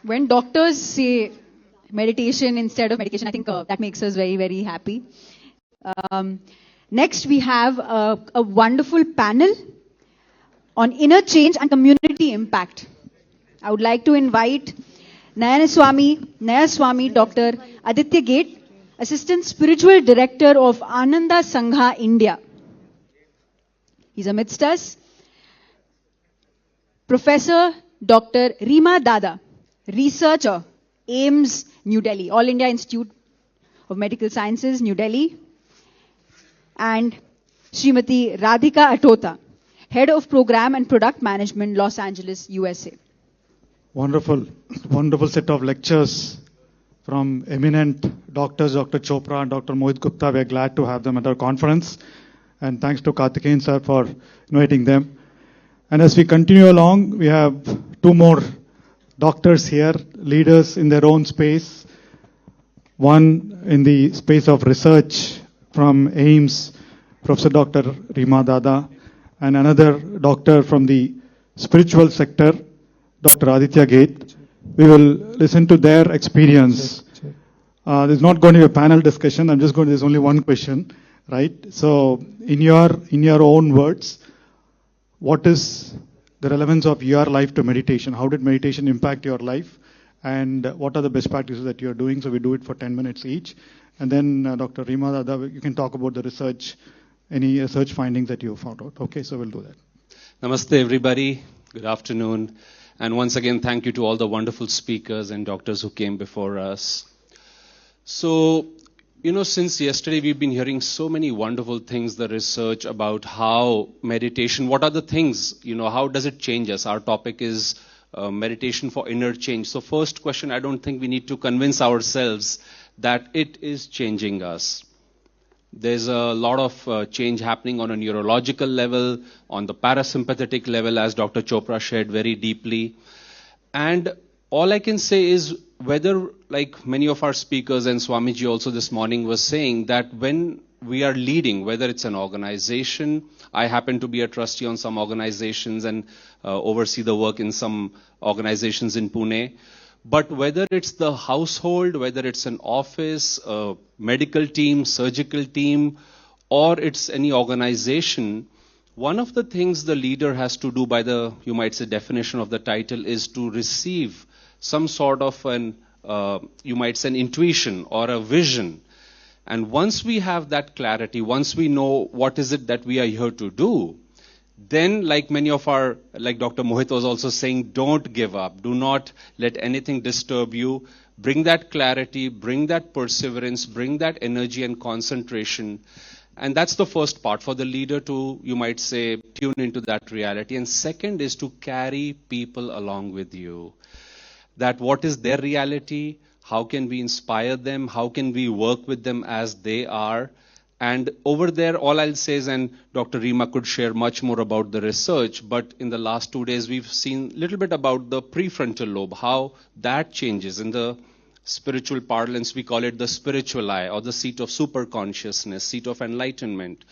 When doctors say meditation instead of medication, I think that makes us very, very happy. Next, we have a wonderful panel on inner change and community impact. I would like to invite Naya Swami, Dr. Aditya Gate, Assistant Spiritual Director of Ananda Sangha, India. He's amidst us. Professor Dr. Rima Dada, Researcher, AIMS, New Delhi, All India Institute of Medical Sciences, New Delhi. And Srimati Radhika Atota, Head of Program and Product Management, Los Angeles, USA. Wonderful, wonderful set of lectures from eminent doctors, Dr. Chopra and Dr. Mohit Gupta. We are glad to have them at our conference. And thanks to Karthikeyan sir for inviting them. And as we continue along, we have two more doctors here, leaders in their own space. One in the space of research from AIMS, Professor Dr. Rima Dada, and another doctor from the spiritual sector, Dr. Aditya Gate. We will listen to their experience. There's not going to be a panel discussion. There's only one question, right? So in your own words, what is the relevance of your life to meditation? How did meditation impact your life? And what are the best practices that you're doing? So we do it for 10 minutes each. And then Dr. Rima Dada, you can talk about the research, any research findings that you found out. Okay, so we'll do that. Namaste everybody. Good afternoon. And once again, thank you to all the wonderful speakers and doctors who came before us. So, since yesterday we've been hearing so many wonderful things, the research about how meditation, what are the things, how does it change us? Our topic is meditation for inner change. So first question, I don't think we need to convince ourselves that it is changing us. There's a lot of change happening on a neurological level, on the parasympathetic level, as Dr. Chopra shared very deeply. And all I can say is whether, like many of our speakers and Swamiji also this morning was saying, that when we are leading, whether it's an organization, I happen to be a trustee on some organizations and oversee the work in some organizations in Pune. But whether it's the household, whether it's an office, a medical team, surgical team, or it's any organization, one of the things the leader has to do by the, you might say, definition of the title is to receive some sort of an, you might say, an intuition or a vision. And once we have that clarity, once we know what is it that we are here to do, then like many of our, like Dr. Mohit was also saying, don't give up. Do not let anything disturb you. Bring that clarity, bring that perseverance, bring that energy and concentration. And that's the first part, for the leader to, you might say, tune into that reality. And second is to carry people along with you. That what is their reality? How can we inspire them? How can we work with them as they are? And over there, all I'll say is, and Dr. Rima could share much more about the research, but in the last 2 days, we've seen a little bit about the prefrontal lobe, how that changes. In the spiritual parlance, we call it the spiritual eye, or the seat of superconsciousness, seat of enlightenment.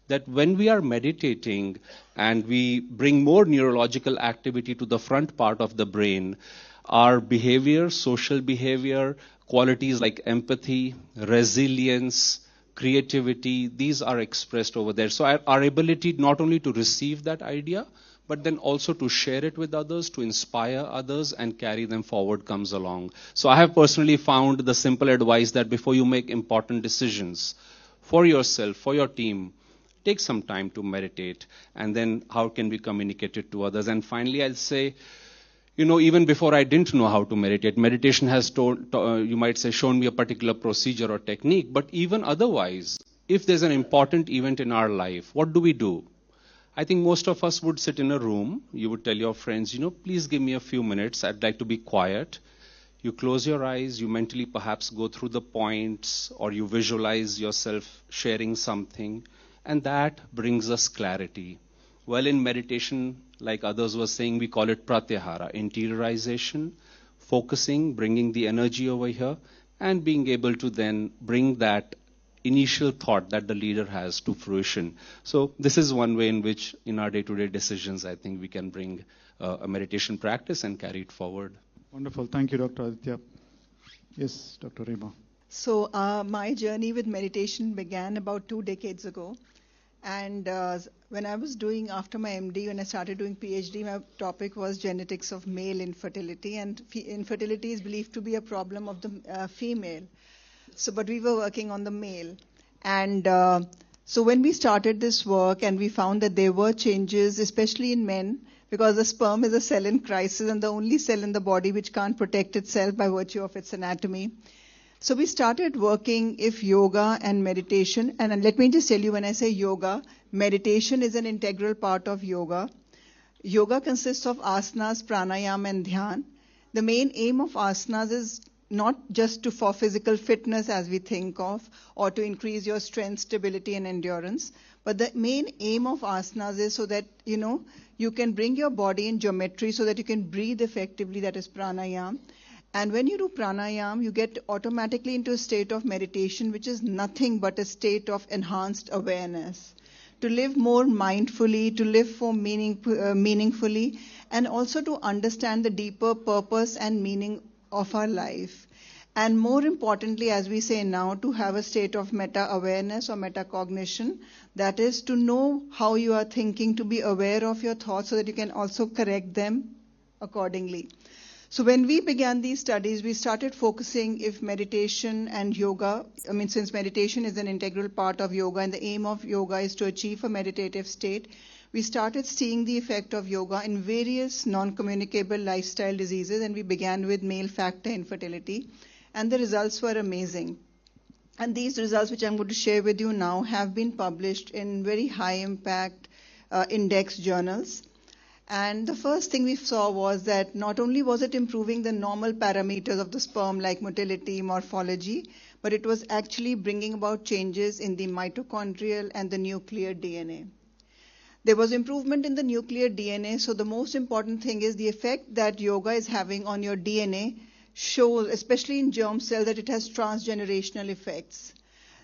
That when we are meditating and we bring more neurological activity to the front part of the brain, our behavior, social behavior, qualities like empathy, resilience, creativity, these are expressed over there. So our ability not only to receive that idea, but then also to share it with others, to inspire others and carry them forward comes along. So I have personally found the simple advice that before you make important decisions for yourself, for your team, take some time to meditate, and then how can we communicate it to others. And finally, I'll say, even before I didn't know how to meditate, meditation has you might say, shown me a particular procedure or technique. But even otherwise, if there's an important event in our life, what do? I think most of us would sit in a room. You would tell your friends, please give me a few minutes. I'd like to be quiet. You close your eyes. You mentally perhaps go through the points, or you visualize yourself sharing something. And that brings us clarity. Well, in meditation, like others were saying, we call it pratyahara, interiorization, focusing, bringing the energy over here, and being able to then bring that initial thought that the leader has to fruition. So this is one way in which, in our day-to-day decisions, I think we can bring a meditation practice and carry it forward. Wonderful. Thank you, Dr. Aditya. Yes, Dr. Rima. So my journey with meditation began about 2 decades ago. And when I was doing, after my MD, when I started doing PhD, my topic was genetics of male infertility. And infertility is believed to be a problem of the female. So, but we were working on the male. And so when we started this work and we found that there were changes, especially in men, because the sperm is a cell in crisis and the only cell in the body which can't protect itself by virtue of its anatomy. So we started working if yoga and meditation, and let me just tell you, when I say yoga, meditation is an integral part of yoga. Yoga consists of asanas, pranayama and dhyan. The main aim of asanas is not just for physical fitness as we think of, or to increase your strength, stability and endurance, but the main aim of asanas is so that, you can bring your body in geometry so that you can breathe effectively, that is pranayama. And when you do pranayama, you get automatically into a state of meditation, which is nothing but a state of enhanced awareness. To live more mindfully, to live more meaningfully, and also to understand the deeper purpose and meaning of our life. And more importantly, as we say now, to have a state of meta-awareness or metacognition, that is to know how you are thinking, to be aware of your thoughts so that you can also correct them accordingly. So when we began these studies, we started focusing if meditation and yoga, since meditation is an integral part of yoga and the aim of yoga is to achieve a meditative state, we started seeing the effect of yoga in various non-communicable lifestyle diseases, and we began with male factor infertility, and the results were amazing. And these results, which I'm going to share with you now, have been published in very high impact index journals. And the first thing we saw was that not only was it improving the normal parameters of the sperm like motility, morphology, but it was actually bringing about changes in the mitochondrial and the nuclear DNA. There was improvement in the nuclear DNA, so the most important thing is the effect that yoga is having on your DNA shows, especially in germ cells, that it has transgenerational effects.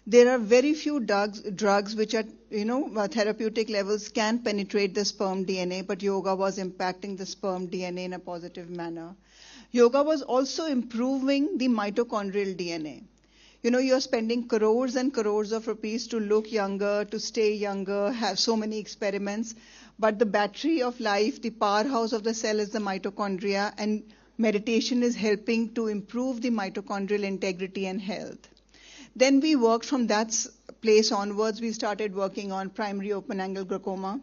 There are very few drugs which at therapeutic levels can penetrate the sperm DNA, but yoga was impacting the sperm DNA in a positive manner. Yoga was also improving the mitochondrial DNA. You're spending crores and crores of rupees to look younger, to stay younger, have so many experiments, but the battery of life, the powerhouse of the cell is the mitochondria, and meditation is helping to improve the mitochondrial integrity and health. Then we worked from that place onwards. We started working on primary open-angle glaucoma.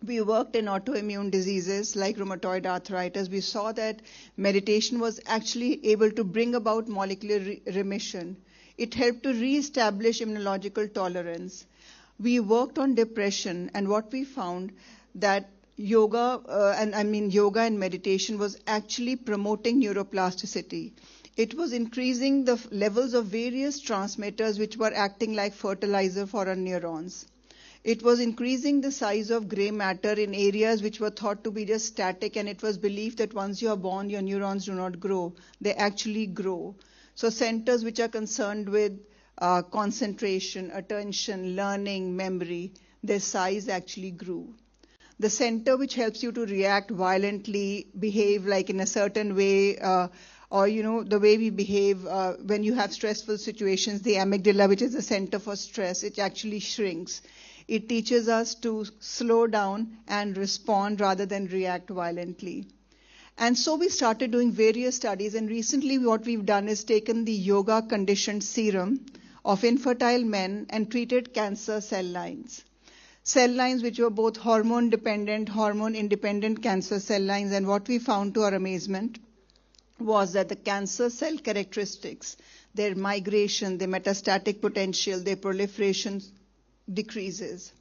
We worked in autoimmune diseases like rheumatoid arthritis. We saw that meditation was actually able to bring about molecular remission. It helped to re-establish immunological tolerance. We worked on depression, and what we found that yoga and meditation was actually promoting neuroplasticity. It was increasing the levels of various transmitters which were acting like fertilizer for our neurons. It was increasing the size of gray matter in areas which were thought to be just static, and it was believed that once you are born, your neurons do not grow. They actually grow. So centers which are concerned with concentration, attention, learning, memory, their size actually grew. The center which helps you to react violently, behave like in a certain way, the way we behave when you have stressful situations, the amygdala, which is the center for stress, it actually shrinks. It teaches us to slow down and respond rather than react violently. And so we started doing various studies, and recently what we've done is taken the yoga conditioned serum of infertile men and treated cancer cell lines. Cell lines which were both hormone dependent, hormone independent cancer cell lines, and what we found to our amazement was that the cancer cell characteristics, their migration, their metastatic potential, their proliferation decreases.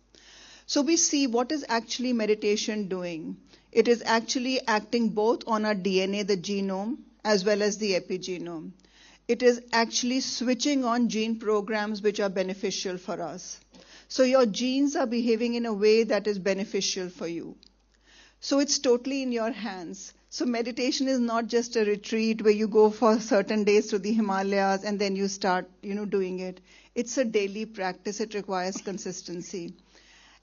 So we see what is actually meditation doing. It is actually acting both on our DNA, the genome, as well as the epigenome. It is actually switching on gene programs which are beneficial for us. So your genes are behaving in a way that is beneficial for you. So it's totally in your hands. So meditation is not just a retreat where you go for certain days to the Himalayas and then you start, doing it. It's a daily practice. It requires consistency.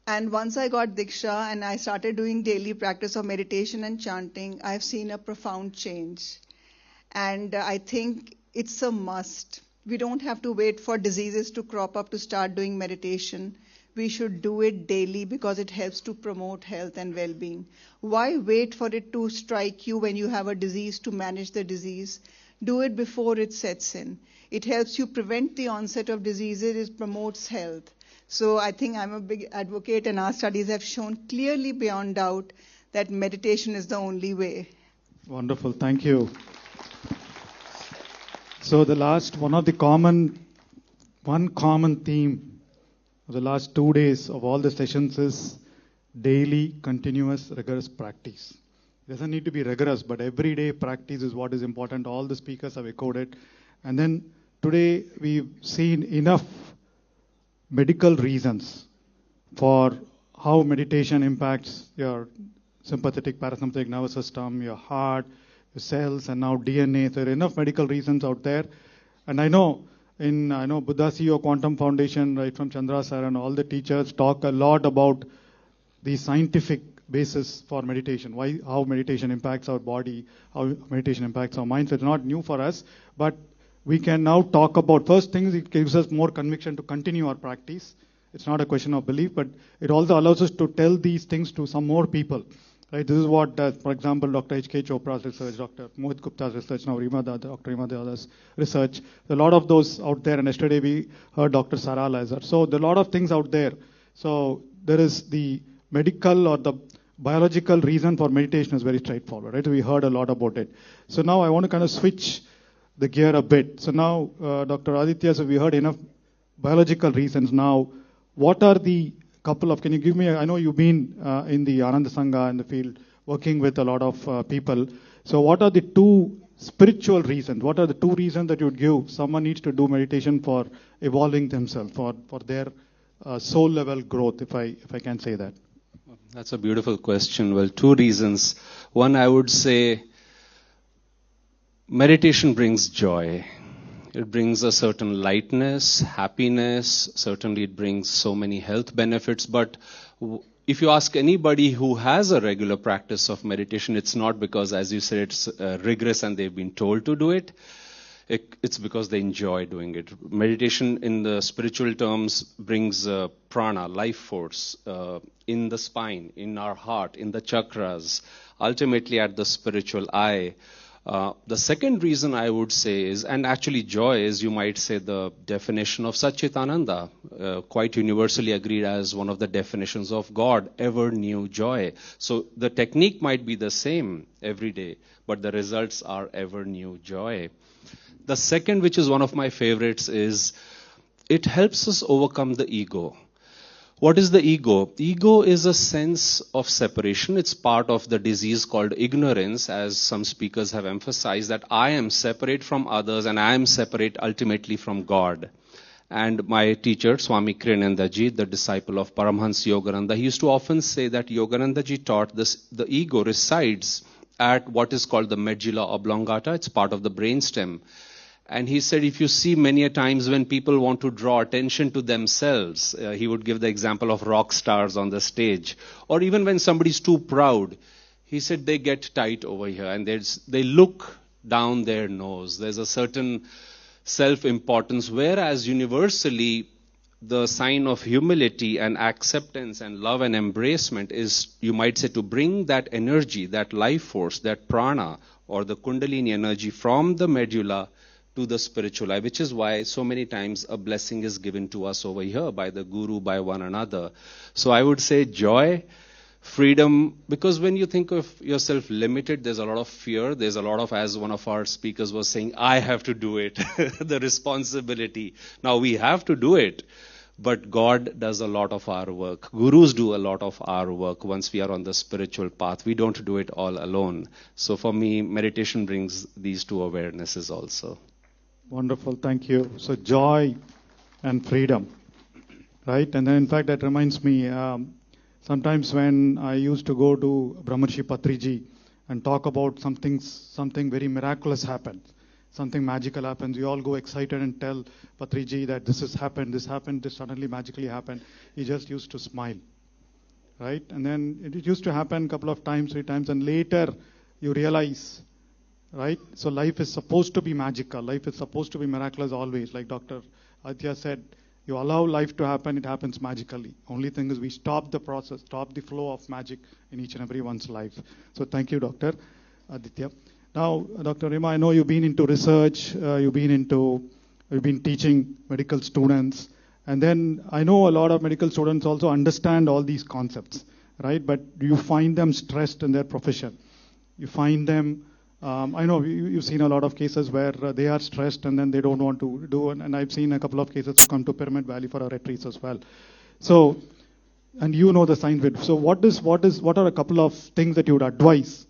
And once I got Diksha and I started doing daily practice of meditation and chanting, I've seen a profound change. And I think it's a must. We don't have to wait for diseases to crop up to start doing meditation. We should do it daily because it helps to promote health and well-being. Why wait for it to strike you when you have a disease to manage the disease? Do it before it sets in. It helps you prevent the onset of diseases. It promotes health. So I think I'm a big advocate, and our studies have shown clearly beyond doubt that meditation is the only way. Wonderful. Thank you. So one common theme of the last 2 days of all the sessions is daily, continuous, rigorous practice. It doesn't need to be rigorous, but everyday practice is what is important. All the speakers have echoed it. And then today we've seen enough medical reasons for how meditation impacts your sympathetic parasympathetic nervous system, your heart, your cells, and now DNA. There are enough medical reasons out there. And I know Budha CEO Quantum Foundation, right from Chandra sir, and all the teachers talk a lot about the scientific basis for meditation, how meditation impacts our body, how meditation impacts our mind. So it's not new for us, but we can now talk about, first things, it gives us more conviction to continue our practice. It's not a question of belief, but it also allows us to tell these things to some more people. Right? This is what, for example, Dr. H.K. Chopra's research, Dr. Mohit Gupta's research, now Dr. Rima Dada's research. There are a lot of those out there, and yesterday we heard Dr. Sarah Lazar. So there are a lot of things out there. So there is the medical or the biological reason for meditation is very straightforward. Right? We heard a lot about it. So now I want to kind of switch the gear a bit. So now, Dr. Aditya, so we heard enough biological reasons. Now, what are the can you give me, I know you've been in the Ananda Sangha in the field, working with a lot of people. So what are the two spiritual reasons? What are the two reasons that you would give someone needs to do meditation for evolving themselves, for their soul level growth, if I can say that? That's a beautiful question. Well, two reasons. One, I would say meditation brings joy. It brings a certain lightness, happiness. Certainly it brings so many health benefits. But if you ask anybody who has a regular practice of meditation, it's not because, as you said, it's rigorous and they've been told to do it. It's because they enjoy doing it. Meditation in the spiritual terms brings prana, life force, in the spine, in our heart, in the chakras, ultimately at the spiritual eye. The second reason I would say is, and actually joy is, you might say, the definition of Satchitananda, quite universally agreed as one of the definitions of God, ever new joy. So the technique might be the same every day, but the results are ever new joy. The second, which is one of my favorites, is it helps us overcome the ego. What is the ego? Ego is a sense of separation. It's part of the disease called ignorance, as some speakers have emphasized, that I am separate from others and I am separate ultimately from God. And my teacher, Swami Kriyanandaji, the disciple of Paramhans Yogananda, he used to often say that Yoganandaji taught this, the ego resides at what is called the medulla oblongata. It's part of the brainstem. And he said, if you see many a times when people want to draw attention to themselves, he would give the example of rock stars on the stage, or even when somebody's too proud, he said they get tight over here and they look down their nose. There's a certain self-importance, whereas universally the sign of humility and acceptance and love and embracement is, you might say, to bring that energy, that life force, that prana or the kundalini energy from the medulla to the spiritual eye, which is why so many times a blessing is given to us over here by the guru, by one another. So I would say joy, freedom, because when you think of yourself limited, there's a lot of fear. There's a lot of, as one of our speakers was saying, I have to do it, the responsibility. Now we have to do it, but God does a lot of our work. Gurus do a lot of our work once we are on the spiritual path. We don't do it all alone. So for me, meditation brings these two awarenesses also. Wonderful, thank you. So joy and freedom, right? And then in fact that reminds me, sometimes when I used to go to Brahmarshi Patriji and talk about something very miraculous happens, something magical happens, we all go excited and tell Patriji that this happened, this suddenly magically happened. He just used to smile, right? And then it used to happen a couple of times, 3 times, and later you realize right? So life is supposed to be magical. Life is supposed to be miraculous always. Like Dr. Aditya said, you allow life to happen, it happens magically. Only thing is we stop the process, stop the flow of magic in each and everyone's life. So thank you, Dr. Aditya. Now, Dr. Rima, I know you've been into research, you've been teaching medical students, and then I know a lot of medical students also understand all these concepts, right? But you find them stressed in their profession. You find them, I know you've seen a lot of cases where they are stressed and then they don't want to do, and I've seen a couple of cases who come to Pyramid Valley for our retreats as well. So, and you know the science bit. So what are a couple of things that you would advise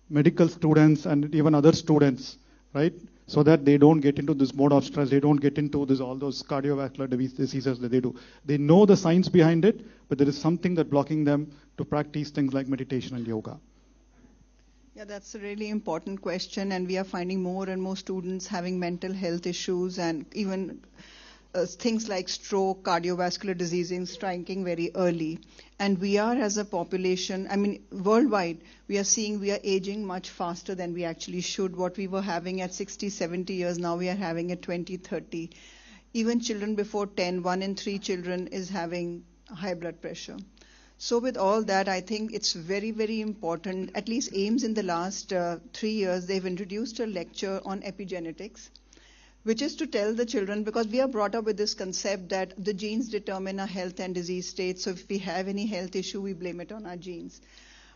medical students and even other students, right? So that they don't get into this mode of stress, they don't get into all those cardiovascular diseases that they do. They know the science behind it, but there is something that blocking them to practice things like meditation and yoga. Yeah, that's a really important question, and we are finding more and more students having mental health issues and even things like stroke, cardiovascular diseases striking very early. And we are, as a population, I mean, worldwide, we are aging much faster than we actually should. What we were having at 60, 70 years, now we are having at 20, 30. Even children before 10, 1 in 3 children is having high blood pressure. So with all that, I think it's very, very important. At least AIMS in the last 3 years, they've introduced a lecture on epigenetics, which is to tell the children, because we are brought up with this concept that the genes determine our health and disease state. So if we have any health issue, we blame it on our genes.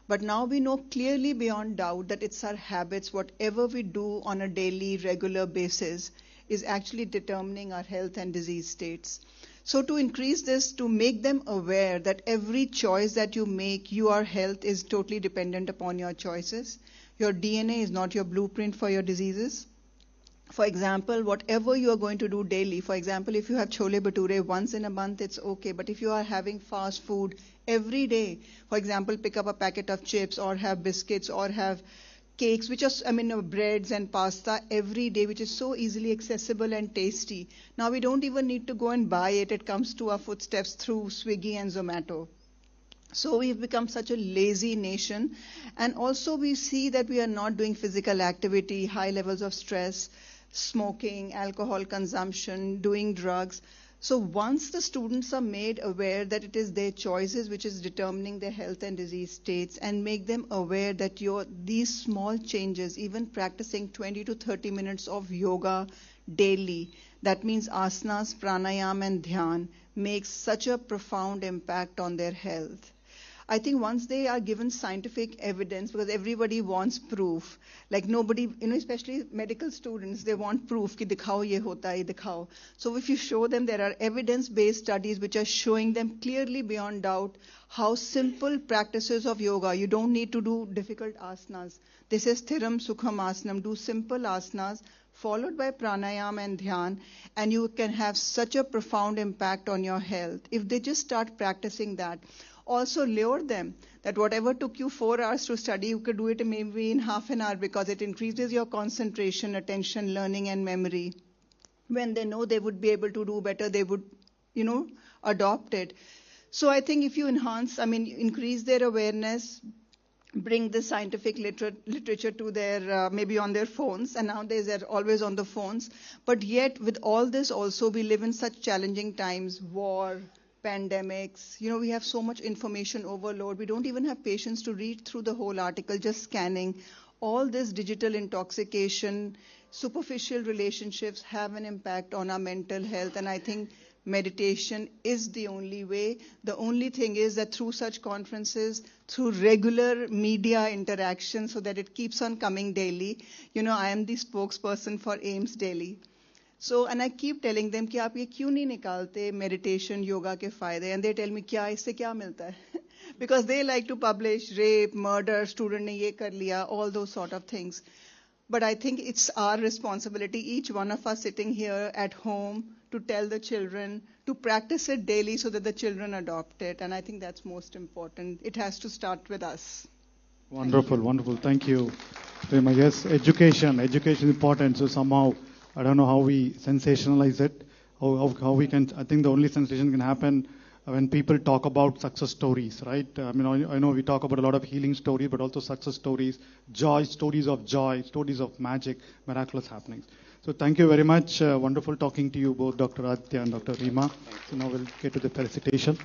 But now we know clearly beyond doubt that it's our habits, whatever we do on a daily, regular basis, is actually determining our health and disease states. So to increase this, to make them aware that every choice that you make, your health is totally dependent upon your choices. Your DNA is not your blueprint for your diseases. For example, whatever you are going to do daily, for example, if you have chole bhature once in a month, it's okay. But if you are having fast food every day, for example, pick up a packet of chips or have biscuits or have cakes, which are, breads and pasta every day, which is so easily accessible and tasty. Now we don't even need to go and buy it. It comes to our footsteps through Swiggy and Zomato. So we've become such a lazy nation. And also we see that we are not doing physical activity, high levels of stress, smoking, alcohol consumption, doing drugs. So once the students are made aware that it is their choices which is determining their health and disease states, and make them aware that these small changes, even practicing 20 to 30 minutes of yoga daily, that means asanas, pranayam and dhyan, makes such a profound impact on their health. I think once they are given scientific evidence, because everybody wants proof, like nobody, especially medical students, they want proof, ki dikhao ye hota hai, dikhao. So if you show them there are evidence-based studies which are showing them clearly beyond doubt how simple practices of yoga, you don't need to do difficult asanas. This is Thiram Sukham Asanam, do simple asanas, followed by pranayam and dhyan, and you can have such a profound impact on your health. If they just start practicing that, also lure them that whatever took you 4 hours to study, you could do it maybe in half an hour, because it increases your concentration, attention, learning, and memory. When they know they would be able to do better, they would, adopt it. So I think if you increase their awareness, bring the scientific literature to their, maybe on their phones, and nowadays they're always on the phones. But yet with all this also, we live in such challenging times, war, pandemics, we have so much information overload. We don't even have patience to read through the whole article, just scanning. All this digital intoxication, superficial relationships have an impact on our mental health. And I think meditation is the only way. The only thing is that through such conferences, through regular media interaction, so that it keeps on coming daily. I am the spokesperson for AIMS Delhi. So, and I keep telling them कि आप ये क्यों नहीं निकालते meditation, yoga के फायदे, and they tell me क्या इससे क्या मिलता है, because they like to publish rape, murder, student ने ये कर लिया, all those sort of things. But I think it's our responsibility, each one of us sitting here at home, to tell the children to practice it daily so that the children adopt it, and I think that's most important. It has to start with us. Wonderful, wonderful. Thank you. Yes, education is important. So somehow, I don't know how we sensationalize it, how we can, I think the only sensation can happen when people talk about success stories, right? I mean, I know we talk about a lot of healing stories, but also success stories, stories of magic, miraculous happenings. So thank you very much. Wonderful talking to you both, Dr. Aditya and Dr. Rima. So now we'll get to the felicitation.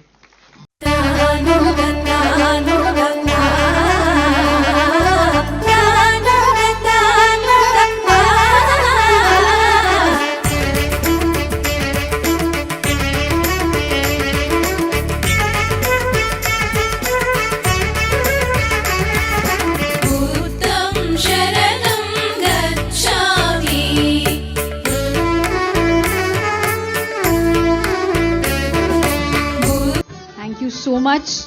Thank you so much,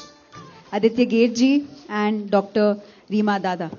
Aditya Gadhvi and Dr. Rima Dada.